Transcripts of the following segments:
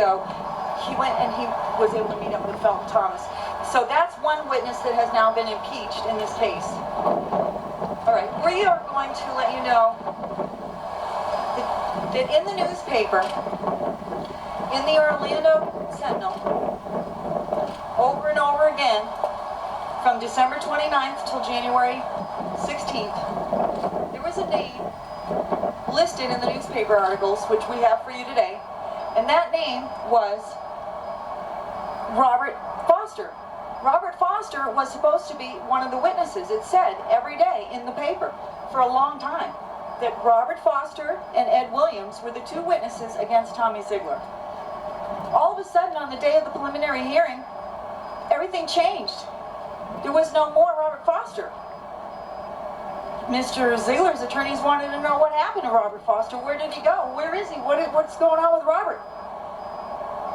ago, he went and he was able to meet up with Felton Thomas. So that's one witness that has now been impeached in this case. All right, we are going to let you know that in the newspaper, in the Orlando Sentinel, over and over again, from December 29th till January 16th, there was a name listed in the newspaper articles, which we have for you today, and that name was Robert Foster. Robert Foster was supposed to be one of the witnesses. It said every day in the paper for a long time that Robert Foster and Ed Williams were the two witnesses against Tommy Ziegler. All of a sudden, on the day of the preliminary hearing, everything changed. There was no more Robert Foster. Mr. Ziegler's attorneys wanted to know what happened to Robert Foster. Where did he go? Where is he? What's going on with Robert?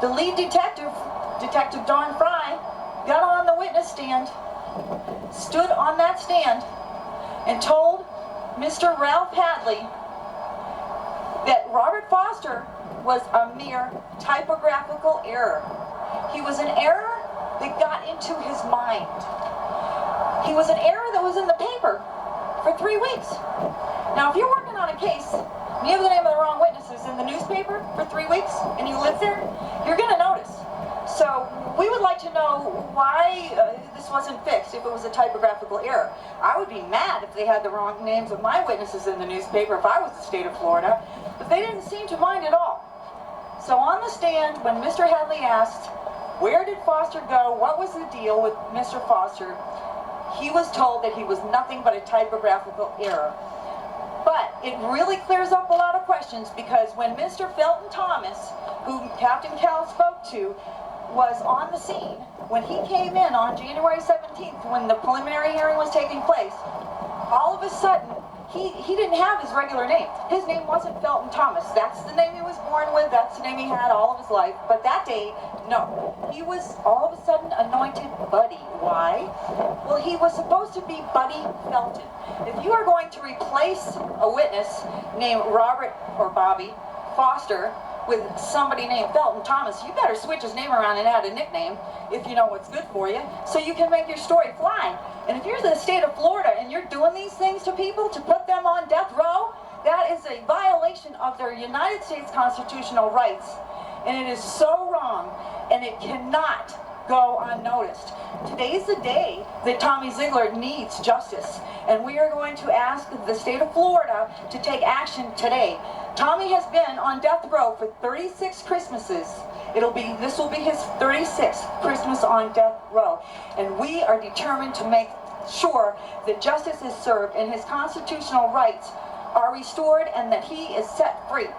The lead detective, Detective Don Fry, got on the witness stand, stood on that stand, and told Mr. Ralph Hadley that Robert Foster was a mere typographical error. He was an error that got into his mind. He was an error that was in the paper for 3 weeks. Now, if you're working on a case, and you have the name of the wrong witnesses in the newspaper for 3 weeks, and you live there, you're going to notice. So we would like to know why this wasn't fixed, if it was a typographical error. I would be mad if they had the wrong names of my witnesses in the newspaper if I was the state of Florida, but they didn't seem to mind at all. So on the stand, when Mr. Hadley asked, where did Foster go, what was the deal with Mr. Foster, he was told that he was nothing but a typographical error. But it really clears up a lot of questions, because when Mr. Felton Thomas, who Captain Cal spoke to, was on the scene, when he came in on January 17th, when the preliminary hearing was taking place, all of a sudden, he didn't have his regular name. His name wasn't Felton Thomas. That's the name he was born with. That's the name he had all of his life. But that day, no. He was all of a sudden anointed Buddy. Why? Well, he was supposed to be Buddy Felton. If you are going to replace a witness named Robert or Bobby Foster with somebody named Felton Thomas, you better switch his name around and add a nickname if you know what's good for you, so you can make your story fly. And if you're the state of Florida and you're doing these things to people to put them on death row, that is a violation of their United States constitutional rights. And it is so wrong, and it cannot go unnoticed. Today's the day that Tommy Ziegler needs justice, and we are going to ask the state of Florida to take action today. Tommy has been on death row for 36 Christmases. This will be his 36th Christmas on death row, and we are determined to make sure that justice is served and his constitutional rights are restored and that he is set free.